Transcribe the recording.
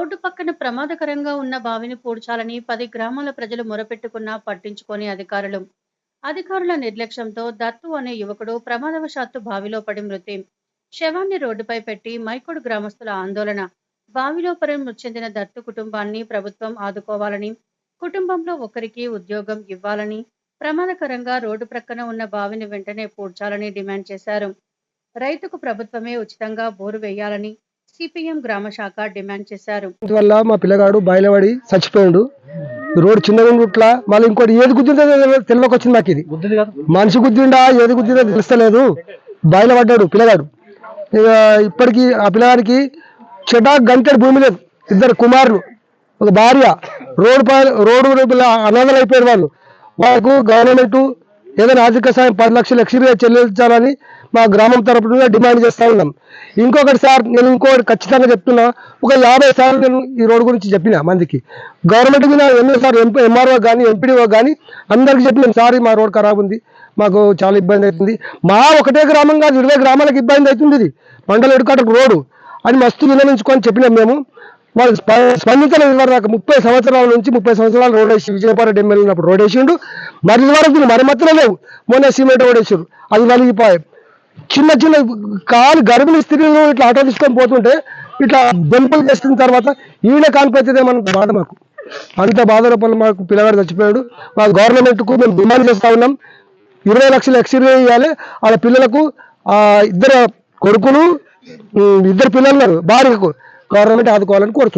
Road పక్కన ప్రమాదకరంగా ఉన్న బావిని పూడ్చాలని 10 గ్రామాల ప్రజలు మొరపెట్టుకున్నా పట్టించుకోని అధికారుల నిర్లక్ష్యంతో దత్తు అనే యువకుడు ప్రమాదవశాత్తు బావిలో పడి మృతి. శవాన్ని రోడ్డుపై పెట్టి మైకోడు గ్రామస్తుల ఆందోళన. బావిలో పడి మృతి చెందిన దత్తు కుటుంబాన్ని ప్రభుత్వం ఆదుకోవాలని, కుటుంబంలో ఒకరికి ఉద్యోగం ఇవ్వాలని, ప్రమాదకరంగా రోడ్డు ప్రక్కన ఉన్న బావిని వెంటనే పూడ్చాలని డిమాండ్ చేశారు. రైతుకు ప్రభుత్వమే ఉచితంగా బోరు వేయాలని సిపిఎం గ్రామ శాఖ డిమాండ్ చేశారు. వల్ల మా పిల్లగాడు బయలుపడి చచ్చిపోయాడు. రోడ్డు చిన్నగా ఇట్లా మళ్ళీ ఇంకోటి ఏది గుద్దిందో తెలియకొచ్చింది. నాకు ఇది మనిషి గుద్దిండా ఏది గుద్దిందో తెలుస్తలేదు. బయలుపడ్డాడు పిల్లగాడు. ఇక ఇప్పటికీ ఆ పిల్లగాడికి గంటెడు భూమి లేదు. 2 కుమారులు, ఒక భార్య. రోడ్డు అనాథలు అయిపోయారు వాళ్ళు. వాళ్ళకు గవర్నమెంట్ ఏదైనా ఆర్థిక సాయం 10 లక్షలు ఎక్స్గ్రేషియా చెల్లించాలని మా గ్రామం తరపున డిమాండ్ చేస్తూ ఉన్నాం. ఇంకొకటి సార్, నేను ఇంకొకటి ఖచ్చితంగా చెప్తున్నా, ఒక 50 సార్లు నేను ఈ రోడ్డు గురించి చెప్పిన మందికి. గవర్నమెంట్ మీద ఎన్నోసార్లు ఎంఆర్ఓ కానీ ఎంపీడీఓ కానీ అందరికీ చెప్పినాం, సార్ మా రోడ్ ఖరాబ్ ఉంది, మాకు చాలా ఇబ్బంది అవుతుంది. మా ఒకటే గ్రామం కాదు, 20 గ్రామాలకు ఇబ్బంది అవుతుంది. ఇది పంటల ఎడుకాటకు రోడ్డు అని మస్తు విన్నవించుకొని చెప్పినాం మేము. వాళ్ళు స్పందించలేదు. ఇదివరకు 30 సంవత్సరాల నుంచి 30 సంవత్సరాలు రోడ్ వేసి విజయపారెడ్డి ఎమ్మెల్యే ఉన్నప్పుడు రోడ్ వేసిండు. మరి ఇదివరకు మరమ్మతులు లేవు. మొన్న సిమెంట్ రోడ్ వేసారు, అది వలిగిపోయాయి. చిన్న కాలు గర్భిణీ స్త్రీలు ఇట్లా ఆటో తీసుకొని పోతుంటే ఇట్లా బెంపులు చేస్తున్న తర్వాత ఈయన కానిపోతుందేమన్న బాధ మాకు. అంత బాధ రూపంలో మాకు పిల్లగాడు చచ్చిపోయాడు. మా గవర్నమెంట్కు మేము డిమాండ్ చేస్తూ ఉన్నాం, 20 లక్షలు ఎక్స్గ్రేషియా ఇవ్వాలి. వాళ్ళ పిల్లలకు 2 కొడుకులు, 2 పిల్లలు, భార్యకు గవర్నమెంట్ ఆదుకోవాలని కోరుతున్నాం.